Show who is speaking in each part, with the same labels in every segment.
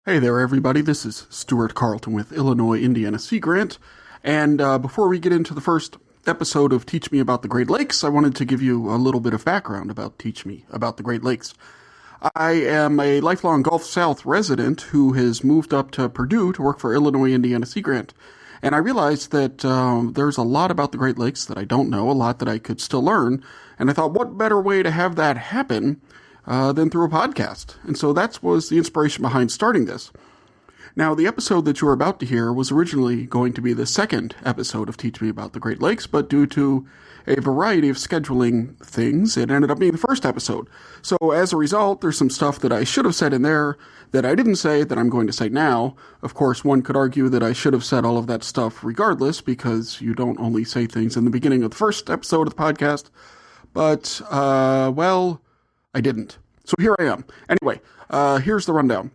Speaker 1: Hey there, everybody. This is Stuart Carlton with Illinois Indiana Sea Grant. And before we get into the first episode of Teach Me About the Great Lakes, I wanted to give you a little bit of background about Teach Me About the Great Lakes. I am a lifelong Gulf South resident who has moved up to Purdue to work for Illinois Indiana Sea Grant. And I realized that there's a lot about the Great Lakes that I don't know, a lot that I could still learn. And I thought, what better way to have that happen than through a podcast. And so that was the inspiration behind starting this. Now, the episode that you're about to hear was originally going to be the second episode of Teach Me About the Great Lakes, but due to a variety of scheduling things, it ended up being the first episode. So as a result, there's some stuff that I should have said in there that I didn't say that I'm going to say now. Of course, one could argue that I should have said all of that stuff regardless, because you don't only say things in the beginning of the first episode of the podcast. But, I didn't. So here I am. Anyway, here's the rundown.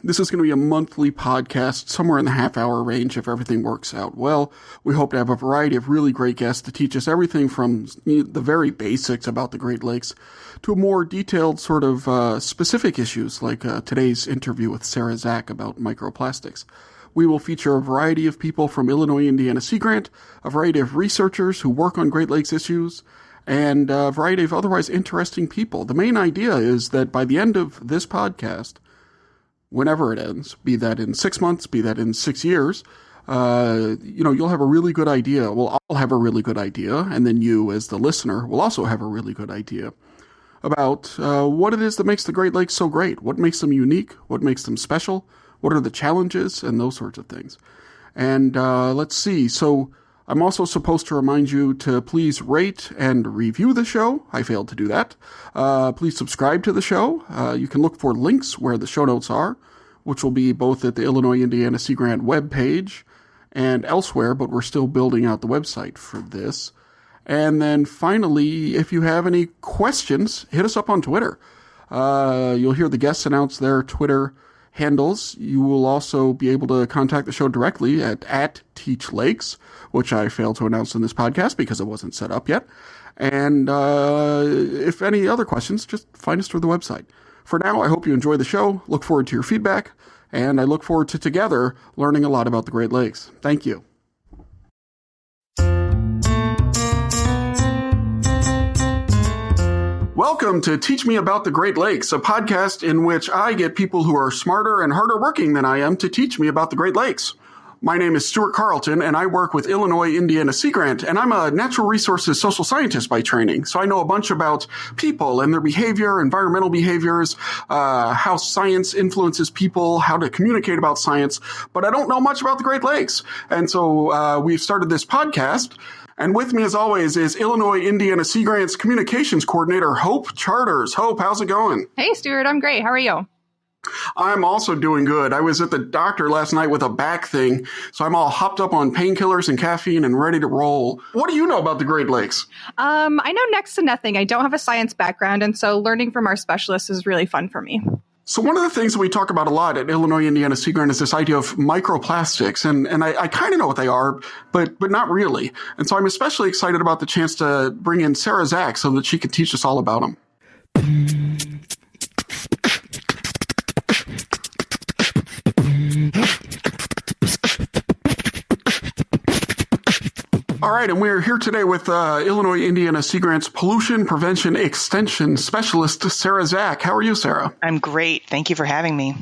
Speaker 1: This is going to be a monthly podcast, somewhere in the half-hour range if everything works out well. We hope to have a variety of really great guests to teach us everything from the very basics about the Great Lakes to more detailed sort of specific issues like today's interview with Sarah Zach about microplastics. We will feature a variety of people from Illinois Indiana Sea Grant, a variety of researchers who work on Great Lakes issues, and a variety of otherwise interesting people. The main idea is that by the end of this podcast, whenever it ends, be that in 6 months, be that in 6 years, you'll have a really good idea. Well, I'll have a really good idea, and then you, as the listener, will also have a really good idea about what it is that makes the Great Lakes so great, what makes them unique, what makes them special, what are the challenges, and those sorts of things. And let's see, so I'm also supposed to remind you to please rate and review the show. I failed to do that. Please subscribe to the show. You can look for links where the show notes are, which will be both at the Illinois Indiana Sea Grant webpage and elsewhere, but we're still building out the website for this. And then finally, if you have any questions, hit us up on Twitter. You'll hear the guests announce their Twitter handles. You will also be able to contact the show directly at @TeachLakes, which I failed to announce in this podcast because it wasn't set up yet. And if any other questions, just find us through the website. For now, I hope you enjoy the show. Look forward to your feedback, and I look forward to together learning a lot about the Great Lakes. Thank you. Welcome to Teach Me About the Great Lakes, a podcast in which I get people who are smarter and harder working than I am to teach me about the Great Lakes. My name is Stuart Carlton, and I work with Illinois Indiana Sea Grant, and I'm a natural resources social scientist by training, so I know a bunch about people and their behavior, environmental behaviors, how science influences people, how to communicate about science, but I don't know much about the Great Lakes. And so we've started this podcast. And with me, as always, is Illinois Indiana Sea Grant's communications coordinator, Hope Charters. Hope, how's it going?
Speaker 2: Hey, Stuart. I'm great. How are you?
Speaker 1: I'm also doing good. I was at the doctor last night with a back thing, so I'm all hopped up on painkillers and caffeine and ready to roll. What do you know about the Great Lakes?
Speaker 2: I know next to nothing. I don't have a science background, and so learning from our specialists is really fun for me.
Speaker 1: So one of the things that we talk about a lot at Illinois Indiana Sea Grant is this idea of microplastics, and I kind of know what they are, but not really. And so I'm especially excited about the chance to bring in Sarah Zach so that she can teach us all about them. All right, and we're here today with Illinois Indiana Sea Grant's Pollution Prevention Extension Specialist, Sarah Zach. How are you, Sarah?
Speaker 3: I'm great. Thank you for having me.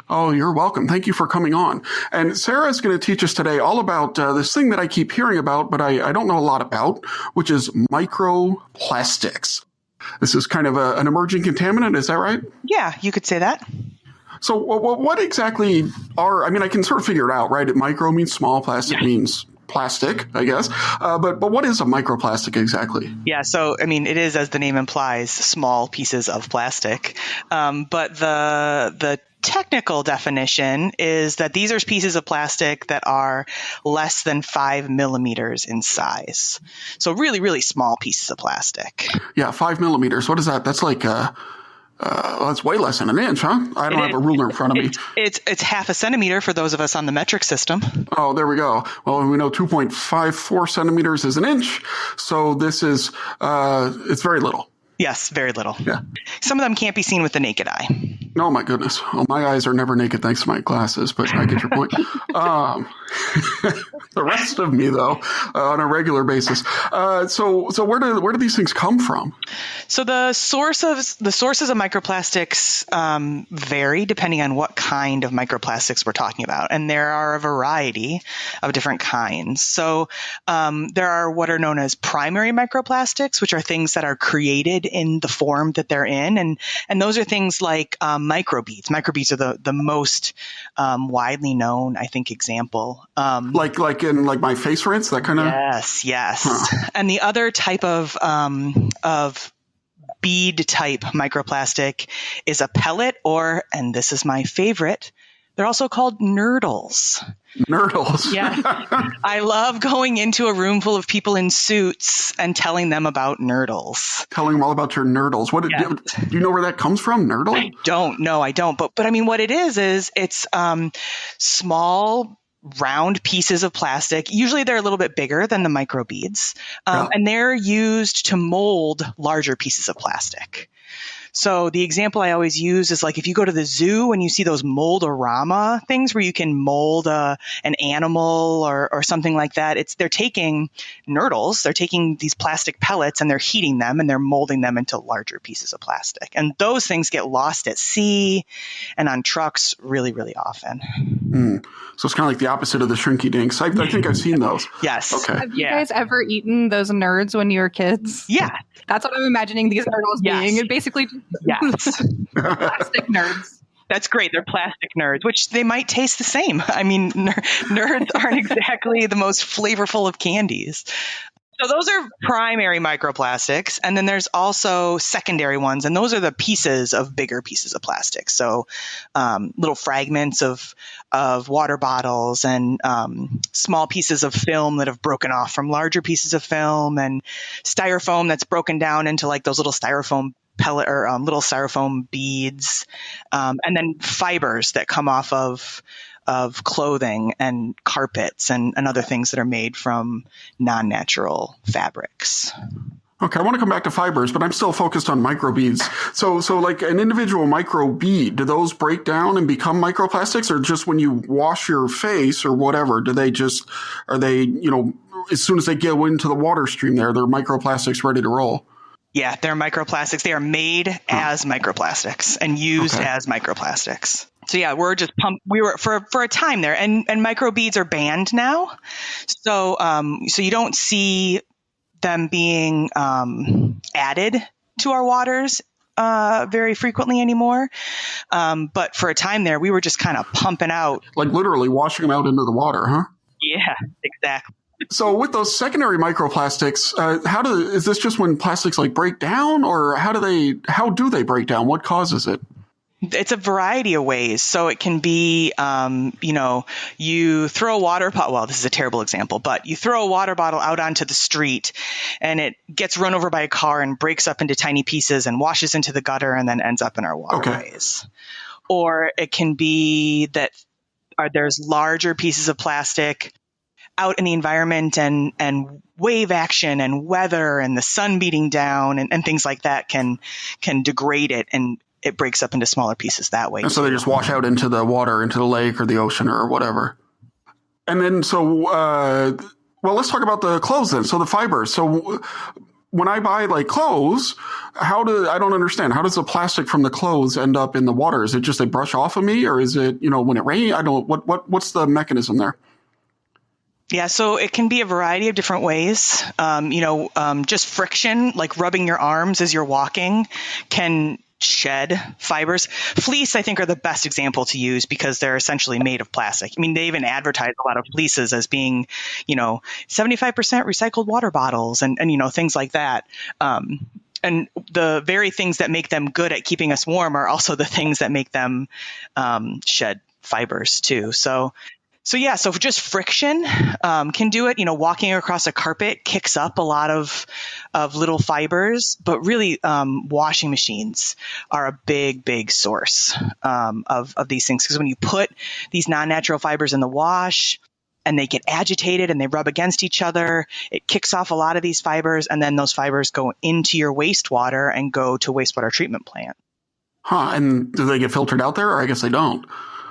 Speaker 1: Oh, you're welcome. Thank you for coming on. And Sarah is going to teach us today all about this thing that I keep hearing about, but I don't know a lot about, which is microplastics. This is kind of an emerging contaminant. Is that right?
Speaker 3: Yeah, you could say that.
Speaker 1: So what exactly I can sort of figure it out, right? Micro means small, plastic means plastic, I guess. But what is a microplastic exactly?
Speaker 3: Yeah, so, it is, as the name implies, small pieces of plastic. But the technical definition is that these are pieces of plastic that are less than 5 millimeters in size. So really, really small pieces of plastic.
Speaker 1: Yeah, 5 millimeters. What is that? That's like that's way less than an inch, huh? I don't have a ruler in front of me.
Speaker 3: It's half a centimeter for those of us on the metric system.
Speaker 1: Oh, there we go. Well, we know 2.54 centimeters is an inch. So this is, it's very little.
Speaker 3: Yes, very little.
Speaker 1: Yeah.
Speaker 3: Some of them can't be seen with the naked eye.
Speaker 1: Oh my goodness. Well, my eyes are never naked thanks to my glasses, but I get your point. The rest of me, though, on a regular basis. So where do these things come from?
Speaker 3: So the sources of microplastics vary depending on what kind of microplastics we're talking about, and there are a variety of different kinds. So there are what are known as primary microplastics, which are things that are created in the form that they're in, and those are things like microbeads. Microbeads are the most widely known, I think, example.
Speaker 1: Like in my face rinse, that kind of.
Speaker 3: Yes.
Speaker 1: Huh.
Speaker 3: And the other type of bead type microplastic is a pellet, or, and this is my favorite, they're also called Nurdles.
Speaker 1: Nurdles.
Speaker 3: Yeah. I love going into a room full of people in suits and telling them about Nurdles.
Speaker 1: Telling them all about your Nurdles. Do you know where that comes from, Nurdle?
Speaker 3: I don't. But I mean, what it is it's small, round pieces of plastic. Usually they're a little bit bigger than the microbeads. And they're used to mold larger pieces of plastic. So the example I always use is like if you go to the zoo and you see those mold-orama things where you can mold an animal or something like that, they're taking Nurdles, they're taking these plastic pellets and they're heating them and they're molding them into larger pieces of plastic. And those things get lost at sea and on trucks really, really often.
Speaker 1: So it's kind of like the opposite of the shrinky dinks. I think I've seen those.
Speaker 3: Yes.
Speaker 1: Okay.
Speaker 2: Have you guys ever eaten those nerds when you were kids?
Speaker 3: Yeah.
Speaker 2: That's what I'm imagining these Nurdles being. It basically
Speaker 3: Yes.
Speaker 2: plastic nerds.
Speaker 3: That's great. They're plastic nerds, which they might taste the same. I mean, nerds aren't exactly the most flavorful of candies. So those are primary microplastics. And then there's also secondary ones. And those are the bigger pieces of plastic. So little fragments of water bottles and small pieces of film that have broken off from larger pieces of film, and styrofoam that's broken down into like those little styrofoam pellet or little styrofoam beads. And then fibers that come off of clothing and carpets and other things that are made from non-natural fabrics.
Speaker 1: Okay, I want to come back to fibers, but I'm still focused on microbeads. So like an individual microbead, do those break down and become microplastics, or just when you wash your face or whatever, are they, as soon as they go into the water stream they're microplastics ready to roll?
Speaker 3: Yeah, they're microplastics. They are made as microplastics and used as microplastics. So yeah, we were for a time there, and microbeads are banned now. So you don't see them being added to our waters very frequently anymore. But for a time there, we were just kind of pumping out,
Speaker 1: like literally washing them out into the water, huh?
Speaker 3: Yeah, exactly.
Speaker 1: So with those secondary microplastics, is this just when plastics like break down, or how do they break down? What causes it?
Speaker 3: It's a variety of ways. So it can be, you throw a water bottle. Well, this is a terrible example, but you throw a water bottle out onto the street and it gets run over by a car and breaks up into tiny pieces and washes into the gutter and then ends up in our waterways. Okay. Or it can be that there's larger pieces of plastic out in the environment, and wave action and weather and the sun beating down and things like that can degrade it, and it breaks up into smaller pieces that way.
Speaker 1: And so they just wash out into the water, into the lake or the ocean or whatever. And then let's talk about the clothes then. So the fibers. So when I buy like clothes, I don't understand. How does the plastic from the clothes end up in the water? Is it just they brush off of me, or is it, when it rains? What's the mechanism there?
Speaker 3: Yeah, so it can be a variety of different ways. Just friction, like rubbing your arms as you're walking, can shed fibers. Fleece, I think, are the best example to use because they're essentially made of plastic. I mean, they even advertise a lot of fleeces as being, 75% recycled water bottles and things like that. And the very things that make them good at keeping us warm are also the things that make them shed fibers too. So just friction can do it. Walking across a carpet kicks up a lot of little fibers, but really washing machines are a big, big source of these things. Because when you put these non-natural fibers in the wash and they get agitated and they rub against each other, it kicks off a lot of these fibers, and then those fibers go into your wastewater and go to wastewater treatment plant.
Speaker 1: Huh. And do they get filtered out there, or I guess they don't?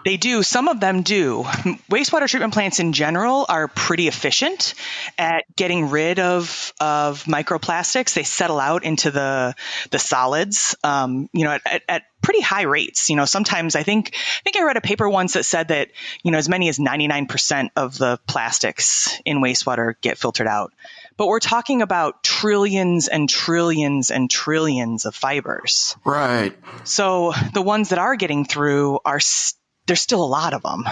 Speaker 3: They do. Some of them do. Wastewater treatment plants in general are pretty efficient at getting rid of microplastics. They settle out into the solids, at pretty high rates. Sometimes I think I read a paper once that said that, as many as 99% of the plastics in wastewater get filtered out. But we're talking about trillions and trillions and trillions of fibers.
Speaker 1: Right.
Speaker 3: So the ones that are getting through there's still a lot of them.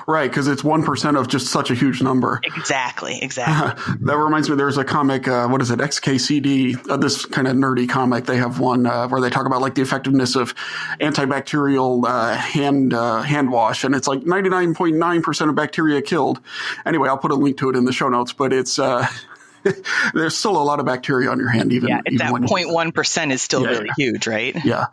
Speaker 1: Right, because it's 1% of just such a huge number.
Speaker 3: Exactly.
Speaker 1: That reminds me, there's a comic, what is it, XKCD, this kind of nerdy comic. They have one where they talk about like the effectiveness of antibacterial hand wash, and it's like 99.9% of bacteria killed. Anyway, I'll put a link to it in the show notes, but it's there's still a lot of bacteria on your hand, even
Speaker 3: that
Speaker 1: when
Speaker 3: 0.1% is still really huge, right?
Speaker 1: Yeah.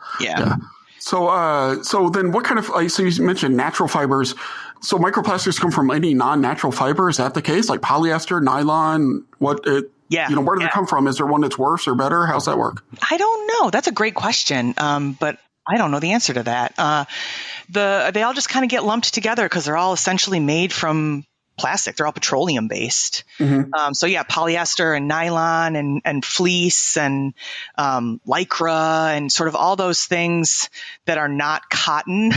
Speaker 1: So then what kind of, so you mentioned natural fibers. So microplastics come from any non-natural fiber. Is that the case? Like polyester, nylon, where do they come from? Is there one that's worse or better? How's that work?
Speaker 3: I don't know. That's a great question. But I don't know the answer to that. They all just kind of get lumped together because they're all essentially made from plastic. They're all petroleum based. Mm-hmm. Polyester and nylon and fleece and lycra and sort of all those things that are not cotton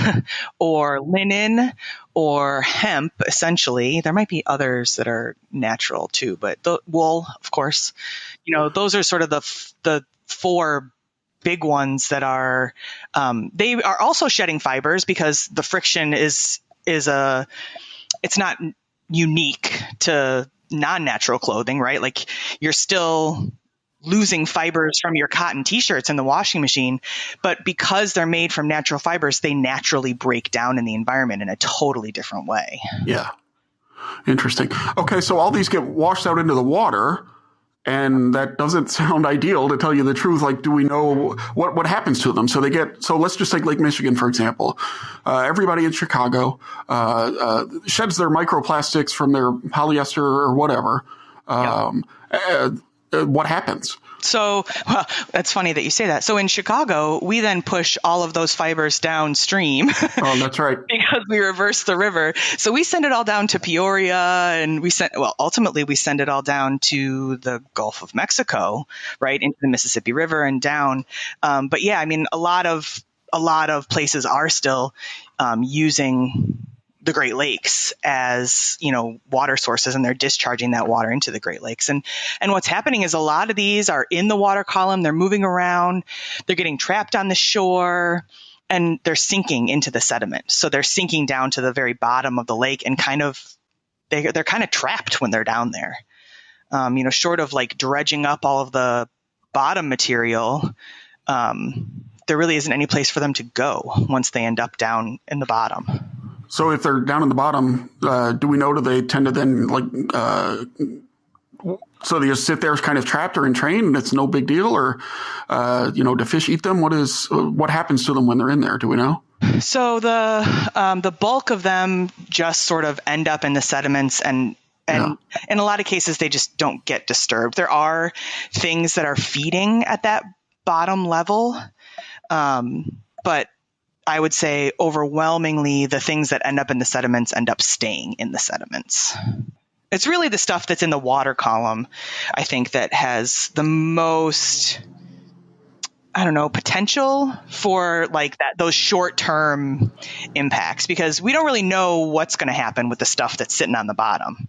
Speaker 3: or linen or hemp, essentially. There might be others that are natural too, but the wool, of course, those are sort of the four big ones that are, they are also shedding fibers because the friction it's not unique to non-natural clothing, right? Like you're still losing fibers from your cotton t-shirts in the washing machine, but because they're made from natural fibers, they naturally break down in the environment in a totally different way.
Speaker 1: Yeah. Interesting. Okay. So all these get washed out into the water, and that doesn't sound ideal, to tell you the truth. Like, do we know what happens to them? So let's just take Lake Michigan, for example. Everybody in Chicago, sheds their microplastics from their polyester or whatever. What happens?
Speaker 3: So, that's funny that you say that. So in Chicago, we then push all of those fibers downstream.
Speaker 1: Oh, that's right.
Speaker 3: Because we reverse the river. So we send it all down to Peoria, and ultimately we send it all down to the Gulf of Mexico, right, into the Mississippi River and down. But yeah, I mean, a lot of places are still using the Great Lakes as, water sources, and they're discharging that water into the Great Lakes. And what's happening is a lot of these are in the water column. They're moving around. They're getting trapped on the shore, and they're sinking into the sediment. So they're sinking down to the very bottom of the lake, and they're kind of trapped when they're down there. Short of like dredging up all of the bottom material, there really isn't any place for them to go once they end up down in the bottom.
Speaker 1: So if they're down in the bottom, do we know, do they tend to then so they just sit there kind of trapped or entrained and it's no big deal? Or, do fish eat them? What happens to them when they're in there? Do we know?
Speaker 3: So the bulk of them just sort of end up in the sediments, and in a lot of cases, they just don't get disturbed. There are things that are feeding at that bottom level. But I would say overwhelmingly the things that end up in the sediments end up staying in the sediments. It's really the stuff that's in the water column, I think, that has the most, potential for like those short-term impacts, because we don't really know what's going to happen with the stuff that's sitting on the bottom.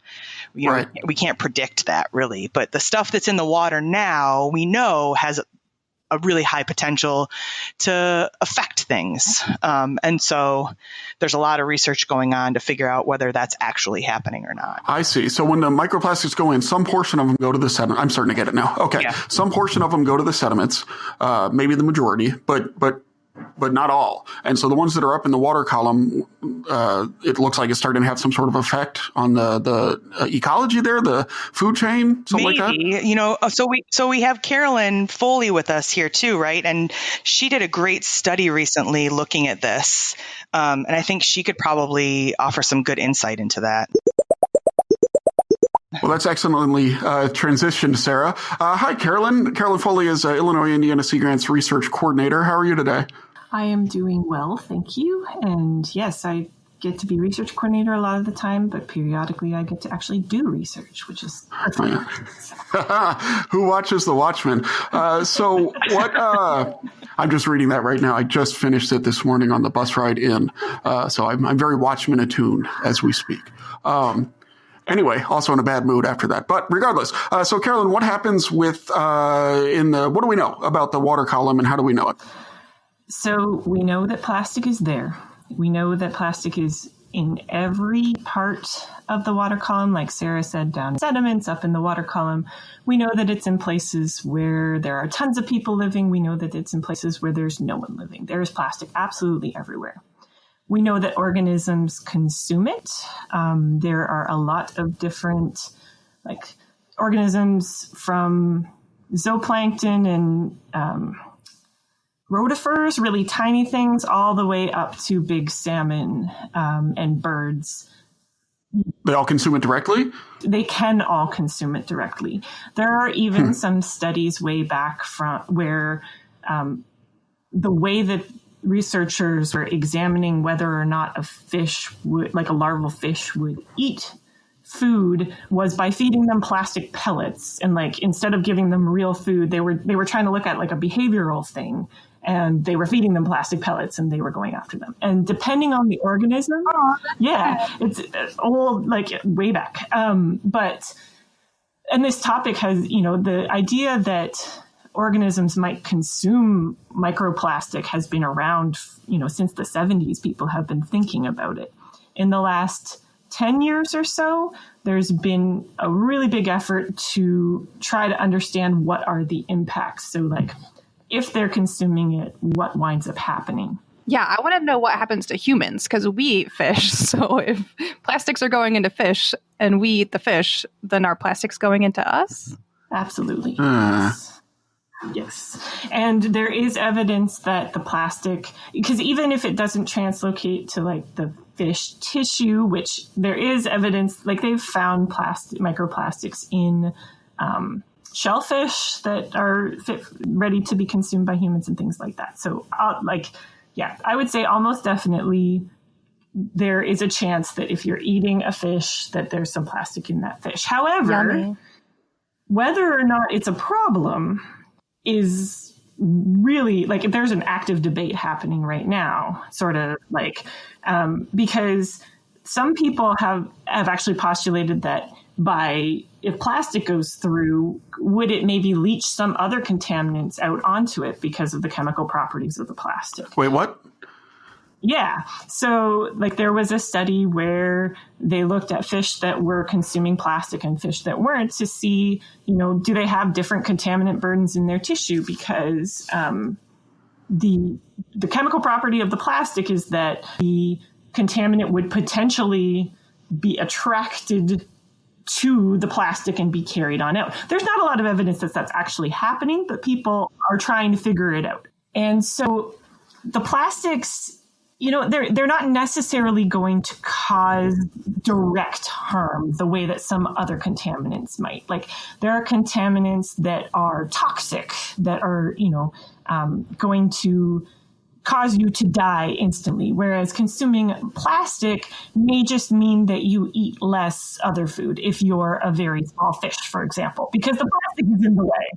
Speaker 1: Right.
Speaker 3: We can't predict that really, but the stuff that's in the water now, we know has a really high potential to affect things. And so there's a lot of research going on to figure out whether that's actually happening or not.
Speaker 1: I see. So when the microplastics go in, some portion of them go to the sediment. I'm starting to get it now. Okay. Yeah. Some portion of them go to the sediments, maybe the majority, but not all. And so the ones that are up in the water column, it looks like it's starting to have some sort of effect on the ecology there, the food chain, something like that.
Speaker 3: So we have Carolyn Foley with us here too, right? And she did a great study recently looking at this. And I think she could probably offer some good insight into that.
Speaker 1: Well, that's excellently transitioned, Sarah. Hi, Carolyn. Carolyn Foley is Illinois Indiana Sea Grants Research Coordinator. How are you today?
Speaker 4: I am doing well, thank you. And yes, I get to be research coordinator a lot of the time, but periodically I get to actually do research, which is fun.
Speaker 1: Who watches The Watchmen? So what? I'm just reading that right now. I just finished it this morning on the bus ride in, so I'm very Watchmen attuned as we speak. Anyway, also in a bad mood after that. But regardless, so Carolyn, what happens with what do we know about the water column and how do we know it?
Speaker 4: So we know that plastic is there. We know that plastic is in every part of the water column, like Sarah said, down in sediments, up in the water column. We know that it's in places where there are tons of people living. We know that it's in places where there's no one living. There is plastic absolutely everywhere. We know that organisms consume it. There are a lot of different organisms from zooplankton and rotifers, really tiny things, all the way up to big salmon and birds.
Speaker 1: They all consume it directly?
Speaker 4: They can all consume it directly. There are even some studies way back from where the way that researchers were examining whether or not a fish would, like a larval fish, would eat food was by feeding them plastic pellets. And instead of giving them real food, they were trying to look at a behavioral thing. And they were feeding them plastic pellets and they were going after them. And depending on the organism, it's old, way back. And this topic has, the idea that organisms might consume microplastic has been around, since the 70s. People have been thinking about it. In the last 10 years or so, there's been a really big effort to try to understand what are the impacts. So if they're consuming it, what winds up happening?
Speaker 2: Yeah, I want to know what happens to humans because we eat fish. So if plastics are going into fish and we eat the fish, then are plastics going into us?
Speaker 4: Absolutely. Yes. And there is evidence that the plastic, because even if it doesn't translocate to the fish tissue, which there is evidence, they've found microplastics in shellfish that are ready to be consumed by humans and things like that. So I would say almost definitely there is a chance that if you're eating a fish that there's some plastic in that fish. However,
Speaker 2: Yummy.
Speaker 4: Whether or not it's a problem is really there's an active debate happening right now, because some people have actually postulated that if plastic goes through, would it maybe leach some other contaminants out onto it because of the chemical properties of the plastic?
Speaker 1: Wait, what?
Speaker 4: Yeah. So there was a study where they looked at fish that were consuming plastic and fish that weren't to see, do they have different contaminant burdens in their tissue? Because the chemical property of the plastic is that the contaminant would potentially be attracted to the plastic and be carried on out. There's not a lot of evidence that that's actually happening, but people are trying to figure it out. And so the plastics, they're not necessarily going to cause direct harm the way that some other contaminants might. There are contaminants that are toxic, that are, going to cause you to die instantly, whereas consuming plastic may just mean that you eat less other food if you're a very small fish, for example, because the plastic is in the way.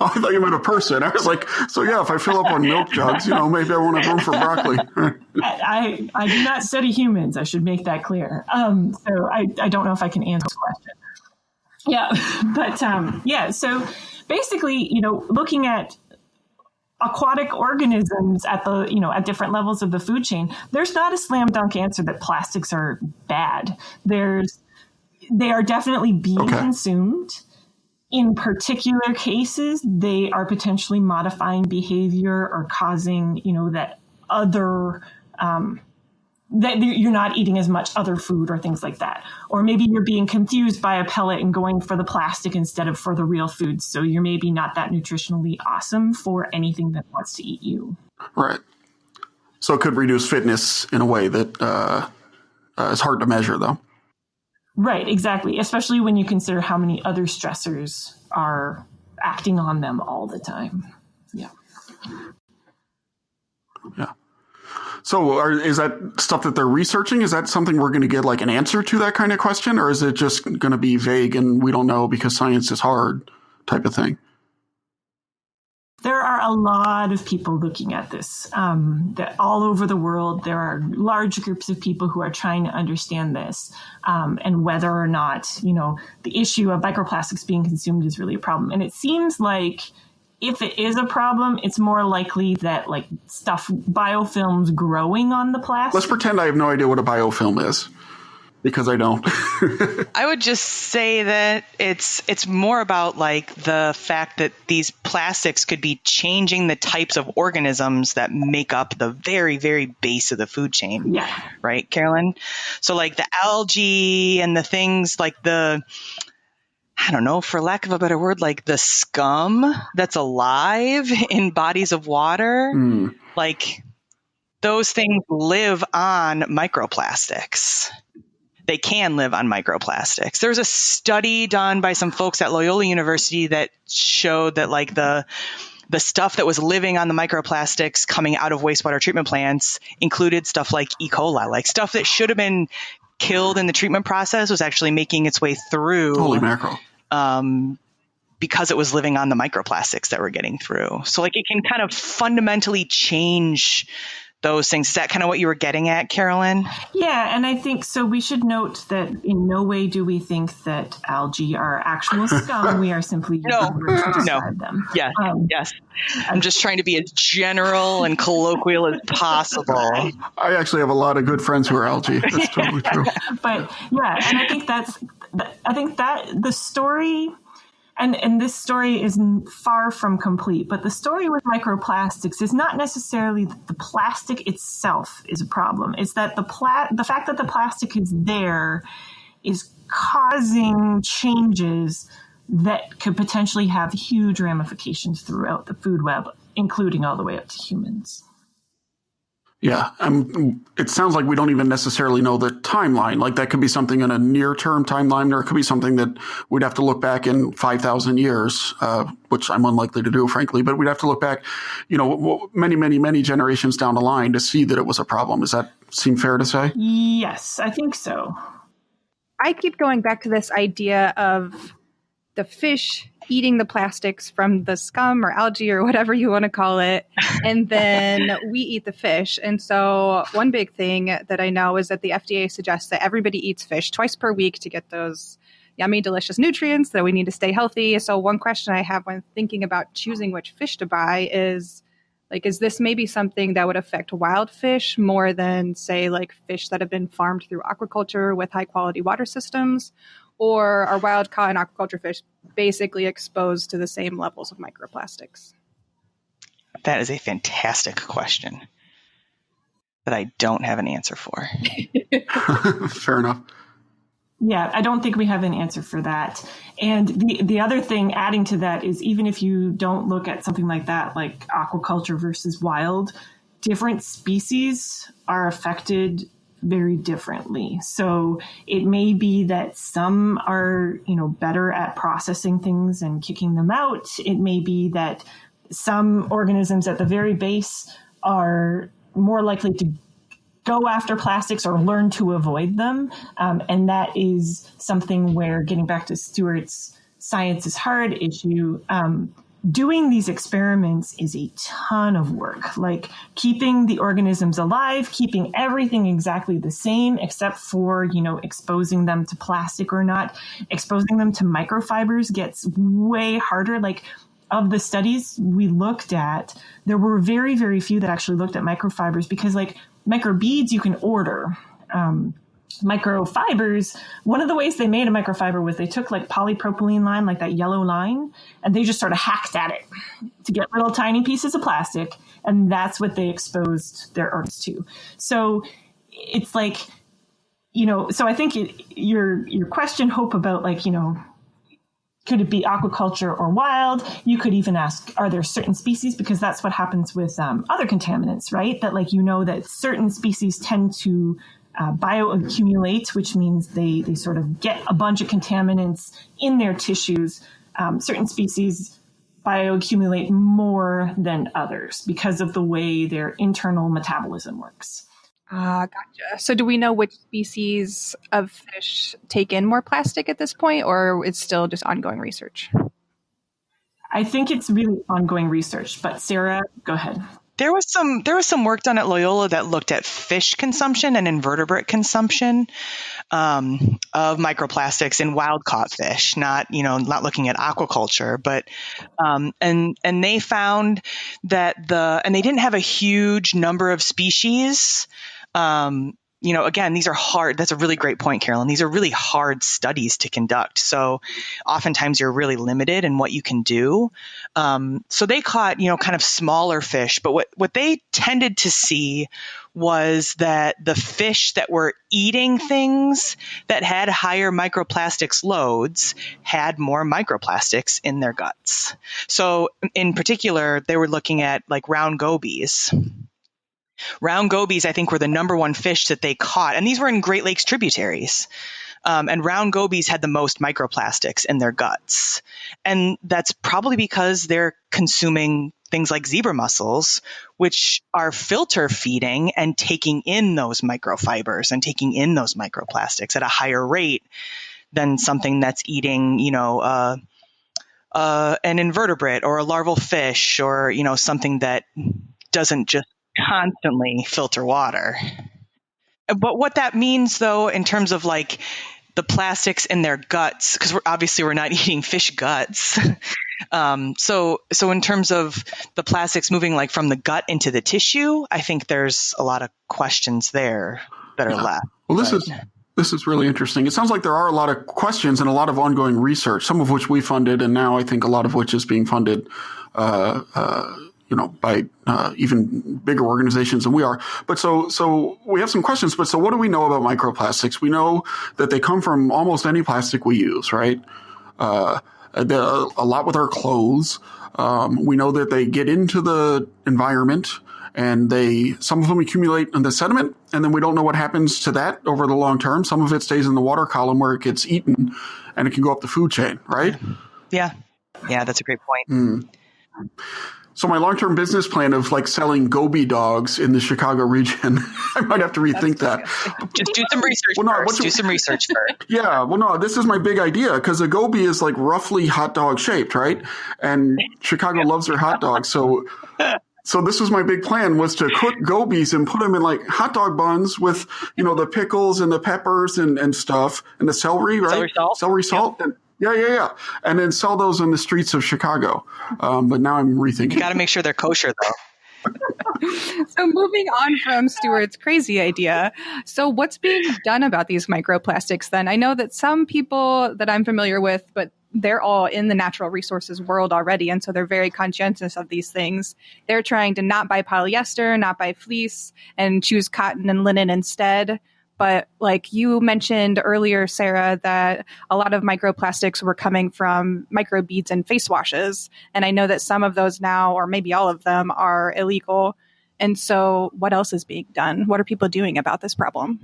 Speaker 1: Oh, I thought you meant a person. I was like, so yeah, if I fill up on milk jugs, maybe I won't have room for broccoli.
Speaker 4: I do not study humans. I should make that clear. So I don't know if I can answer this question. Yeah, but so basically, looking at aquatic organisms at at different levels of the food chain, there's not a slam dunk answer that plastics are bad. They are definitely being consumed. In particular cases, they are potentially modifying behavior or causing, that other, that you're not eating as much other food or things like that. Or maybe you're being confused by a pellet and going for the plastic instead of for the real food. So you're maybe not that nutritionally awesome for anything that wants to eat you.
Speaker 1: Right. So it could reduce fitness in a way that is hard to measure, though.
Speaker 4: Right, exactly. Especially when you consider how many other stressors are acting on them all the time. Yeah.
Speaker 1: Yeah. So is that stuff that they're researching? Is that something we're going to get like an answer to that kind of question? Or is it just going to be vague and we don't know because science is hard type of thing?
Speaker 4: There are a lot of people looking at this. That all over the world, there are large groups of people who are trying to understand this, and whether or not, the issue of microplastics being consumed is really a problem. And it seems like if it is a problem, it's more likely that like biofilms growing on the plastic.
Speaker 1: Let's pretend I have no idea what a biofilm is, because I don't.
Speaker 3: I would just say that it's more about like the fact that these plastics could be changing the types of organisms that make up the very, very base of the food chain.
Speaker 4: Yeah.
Speaker 3: Right, Carolyn? So like the algae and the things like I don't know, for lack of a better word, like the scum that's alive in bodies of water, like those things live on microplastics. They can live on microplastics. There's a study done by some folks at Loyola University that showed that like the stuff that was living on the microplastics coming out of wastewater treatment plants included stuff like E. coli, like stuff that should have been killed in the treatment process was actually making its way through.
Speaker 1: Holy mackerel.
Speaker 3: Because it was living on the microplastics that we're getting through. So like it can kind of fundamentally change those things. Is that kind of what you were getting at, Carolyn?
Speaker 4: Yeah, and I think so. We should note that in no way do we think that algae are actual scum. We are simply using words to describe them.
Speaker 3: Yeah, yes. I'm just trying to be as general and colloquial as possible.
Speaker 1: I actually have a lot of good friends who are algae. That's totally true.
Speaker 4: But yeah, and I think that the story. And this story is far from complete, but the story with microplastics is not necessarily that the plastic itself is a problem. It's that the fact that the plastic is there is causing changes that could potentially have huge ramifications throughout the food web, including all the way up to humans.
Speaker 1: Yeah, it sounds like we don't even necessarily know the timeline. Like that could be something in a near-term timeline, or it could be something that we'd have to look back in 5,000 years, which I'm unlikely to do, frankly. But we'd have to look back, many, many, many generations down the line to see that it was a problem. Does that seem fair to say?
Speaker 4: Yes, I think so.
Speaker 2: I keep going back to this idea of the fish eating the plastics from the scum or algae or whatever you want to call it, and then we eat the fish. And so one big thing that I know is that the FDA suggests that everybody eats fish twice per week to get those yummy, delicious nutrients that we need to stay healthy. So one question I have when thinking about choosing which fish to buy is this maybe something that would affect wild fish more than, say, like fish that have been farmed through aquaculture with high quality water systems? Or are wild caught and aquaculture fish basically exposed to the same levels of microplastics?
Speaker 3: That is a fantastic question that I don't have an answer for.
Speaker 1: Fair enough.
Speaker 4: Yeah, I don't think we have an answer for that. And the other thing adding to that is even if you don't look at something like that, like aquaculture versus wild, different species are affected very differently. So it may be that some are, better at processing things and kicking them out. It may be that some organisms at the very base are more likely to go after plastics or learn to avoid them. And that is something where, getting back to Stuart's science is hard issue, doing these experiments is a ton of work, like keeping the organisms alive, keeping everything exactly the same, except for, exposing them to plastic or not. Exposing them to microfibers gets way harder. Like, of the studies we looked at, there were very, very few that actually looked at microfibers because, like, microbeads you can order. Microfibers, one of the ways they made a microfiber was they took like polypropylene line, like that yellow line, and they just sort of hacked at it to get little tiny pieces of plastic. And that's what they exposed their earths to. So it's like, so I think your question, Hope, about like, could it be aquaculture or wild? You could even ask, are there certain species? Because that's what happens with other contaminants, right? That that certain species tend to bioaccumulate, which means they sort of get a bunch of contaminants in their tissues. Certain species bioaccumulate more than others because of the way their internal metabolism works.
Speaker 2: Gotcha. So do we know which species of fish take in more plastic at this point, or it's still just ongoing research?
Speaker 4: I think it's really ongoing research, but Sarah, go ahead.
Speaker 3: There was some work done at Loyola that looked at fish consumption and invertebrate consumption of microplastics in wild caught fish, not looking at aquaculture, but and they found that and they didn't have a huge number of species. Again, these are hard. That's a really great point, Carolyn. These are really hard studies to conduct. So oftentimes you're really limited in what you can do. So they caught, kind of smaller fish, but what they tended to see was that the fish that were eating things that had higher microplastics loads had more microplastics in their guts. So in particular, they were looking at like round gobies. Round gobies, I think, were the number one fish that they caught. And these were in Great Lakes tributaries. And round gobies had the most microplastics in their guts. And that's probably because they're consuming things like zebra mussels, which are filter feeding and taking in those microfibers and taking in those microplastics at a higher rate than something that's eating, an invertebrate or a larval fish or, something that doesn't just constantly filter water. But what that means, though, in terms of like the plastics in their guts, because we're not eating fish guts. So in terms of the plastics moving like from the gut into the tissue, I think there's a lot of questions there that are left.
Speaker 1: Well, this is really interesting. It sounds like there are a lot of questions and a lot of ongoing research, some of which we funded, and now I think a lot of which is being funded by even bigger organizations than we are. But so we have some questions. But so what do we know about microplastics? We know that they come from almost any plastic we use, right? A lot with our clothes. We know that they get into the environment and some of them accumulate in the sediment, and then we don't know what happens to that over the long term. Some of it stays in the water column where it gets eaten and it can go up the food chain, right?
Speaker 3: Yeah, that's a great point.
Speaker 1: So my long-term business plan of like selling goby dogs in the Chicago region, I might have to rethink that.
Speaker 3: Just do some research first. Do some research first.
Speaker 1: Yeah, well, no, this is my big idea because a goby is like roughly hot dog shaped, right? And Chicago loves their hot dogs. So this was my big plan, was to cook gobies and put them in like hot dog buns with, the pickles and the peppers and stuff and the celery, right? Celery salt. Yep. Yeah. And then sell those on the streets of Chicago. But now I'm rethinking.
Speaker 3: You got to make sure they're kosher, though.
Speaker 2: So moving on from Stuart's crazy idea. So what's being done about these microplastics then? I know that some people that I'm familiar with, but they're all in the natural resources world already. And so they're very conscientious of these things. They're trying to not buy polyester, not buy fleece, and choose cotton and linen instead. But like you mentioned earlier, Sarah, that a lot of microplastics were coming from microbeads and face washes. And I know that some of those now, or maybe all of them, are illegal. And so what else is being done? What are people doing about this problem?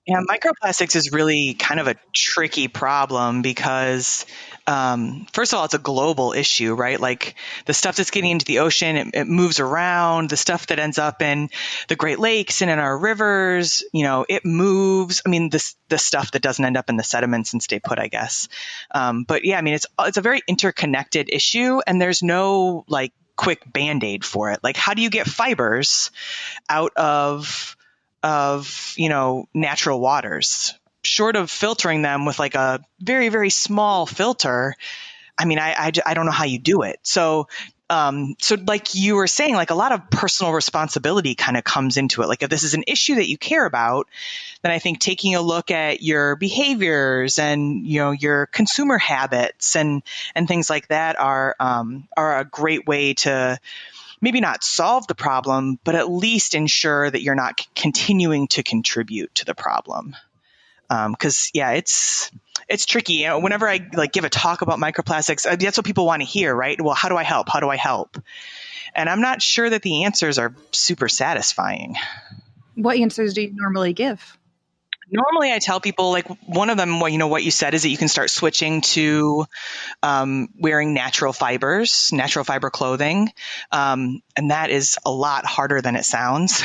Speaker 3: Yeah, microplastics is really kind of a tricky problem because, first of all, it's a global issue, right? Like the stuff that's getting into the ocean, it moves around. The stuff that ends up in the Great Lakes and in our rivers, it moves. I mean, the stuff that doesn't end up in the sediments and stay put, I guess. But yeah, I mean, it's a very interconnected issue, and there's no like quick Band-Aid for it. Like, how do you get fibers out of natural waters, short of filtering them with like a very, very small filter? I mean, I don't know how you do it. So like you were saying, like a lot of personal responsibility kind of comes into it. Like if this is an issue that you care about, then I think taking a look at your behaviors and, your consumer habits and things like that are a great way to maybe not solve the problem, but at least ensure that you're not continuing to contribute to the problem. Because it's tricky. Whenever I like give a talk about microplastics, that's what people want to hear, right? Well, how do I help? How do I help? And I'm not sure that the answers are super satisfying.
Speaker 2: What answers do you normally give?
Speaker 3: Normally I tell people, like, one of them, what you said is that you can start switching to wearing natural fiber clothing. And that is a lot harder than it sounds.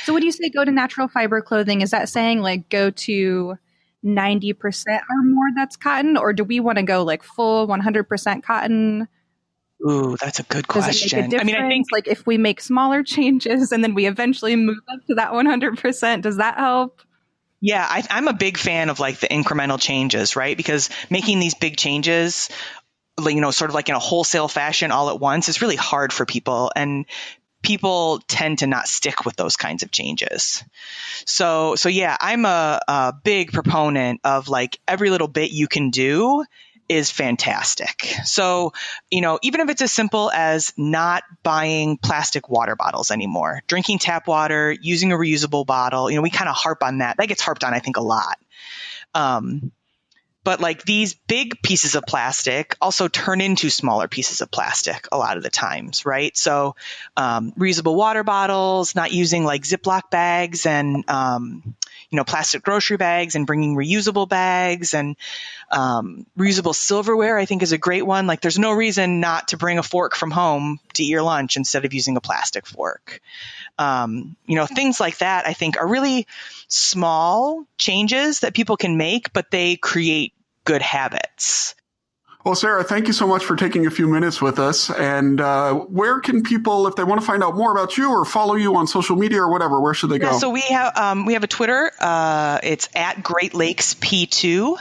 Speaker 2: So when you say go to natural fiber clothing, is that saying like go to 90% or more that's cotton? Or do we want to go like full 100% cotton?
Speaker 3: Ooh, that's a good
Speaker 2: Does
Speaker 3: question.
Speaker 2: it make a difference?
Speaker 3: I think,
Speaker 2: like if we make smaller changes and then we eventually move up to that 100%, does that help?
Speaker 3: yeah, I'm a big fan of like the incremental changes, right? Because making these big changes, sort of like in a wholesale fashion all at once is really hard for people. And people tend to not stick with those kinds of changes. So yeah, I'm a big proponent of like every little bit you can do is fantastic. So, even if it's as simple as not buying plastic water bottles anymore, drinking tap water, using a reusable bottle, we kind of harp on that. That gets harped on, I think, a lot. But like these big pieces of plastic also turn into smaller pieces of plastic a lot of the times, right? So reusable water bottles, not using like Ziploc bags and, plastic grocery bags, and bringing reusable bags, and reusable silverware, I think, is a great one. Like there's no reason not to bring a fork from home to eat your lunch instead of using a plastic fork. Things like that, I think, are really small changes that people can make, but they create good habits.
Speaker 1: Well, Sarah, thank you so much for taking a few minutes with us. And where can people, if they want to find out more about you or follow you on social media or whatever, where should they go?
Speaker 3: So we have a Twitter. It's at Great Lakes P2.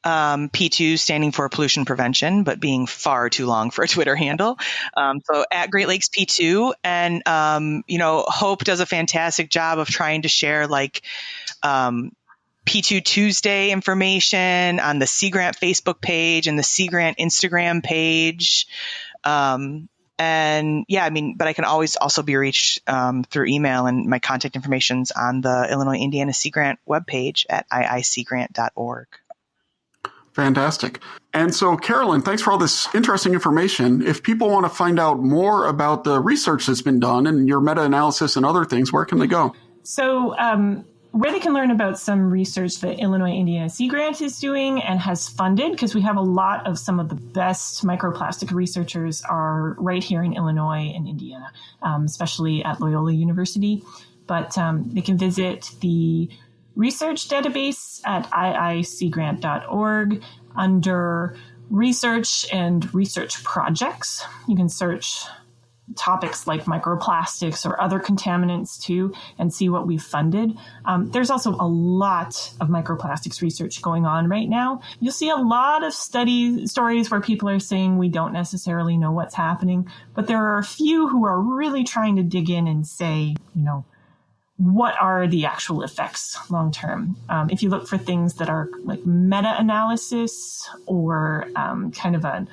Speaker 3: P2 standing for pollution prevention, but being far too long for a Twitter handle. So at Great Lakes P2, and Hope does a fantastic job of trying to share like P2 Tuesday information on the Sea Grant Facebook page and the Sea Grant Instagram page. And yeah, but I can always also be reached through email, and my contact information's on the Illinois Indiana Sea Grant webpage at iiseagrant.org.
Speaker 1: Fantastic. And so, Carolyn, thanks for all this interesting information. If people want to find out more about the research that's been done and your meta-analysis and other things, where can they go?
Speaker 4: So where they can learn about some research that Illinois Indiana Sea Grant is doing and has funded, because we have a lot of some of the best microplastic researchers are right here in Illinois and Indiana, especially at Loyola University. But they can visit the research database at iiseagrant.org under research and research projects. You can search topics like microplastics or other contaminants too, and see what we've funded. There's also a lot of microplastics research going on right now. You'll see a lot of stories where people are saying we don't necessarily know what's happening, but there are a few who are really trying to dig in and say, what are the actual effects long term? If you look for things that are like meta-analysis or kind of an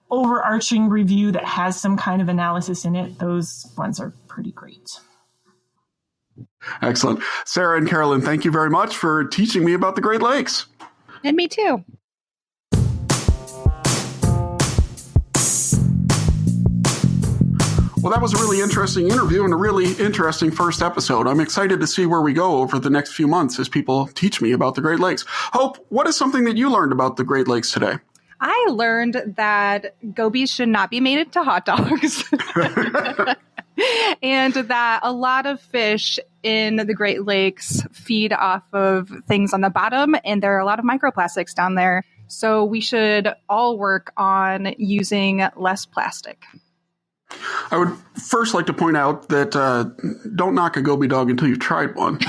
Speaker 4: overarching review that has some kind of analysis in it, those ones are pretty great.
Speaker 1: Excellent. Sarah and Carolyn, thank you very much for teaching me about the Great Lakes.
Speaker 2: And me too.
Speaker 1: Well, that was a really interesting interview and a really interesting first episode. I'm excited to see where we go over the next few months as people teach me about the Great Lakes. Hope, what is something that you learned about the Great Lakes today?
Speaker 2: I learned that gobies should not be made into hot dogs. And that a lot of fish in the Great Lakes feed off of things on the bottom, and there are a lot of microplastics down there. So we should all work on using less plastic.
Speaker 1: I would first like to point out that don't knock a goby dog until you've tried one.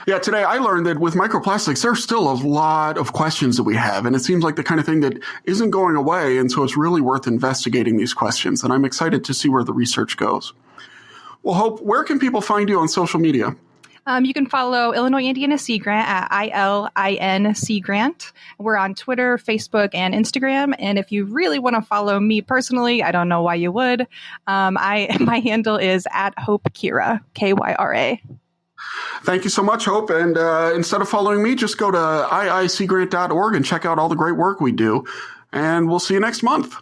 Speaker 1: Yeah, today I learned that with microplastics, there's still a lot of questions that we have, and it seems like the kind of thing that isn't going away, and so it's really worth investigating these questions, and I'm excited to see where the research goes. Well, Hope, where can people find you on social media?
Speaker 2: You can follow Illinois Indiana Sea Grant at ILIN Sea Grant. We're on Twitter, Facebook, and Instagram. And if you really want to follow me personally, I don't know why you would. My handle is at Hope Kyra, Kyra.
Speaker 1: Thank you so much, Hope. And instead of following me, just go to iiseagrant.org and check out all the great work we do. And we'll see you next month.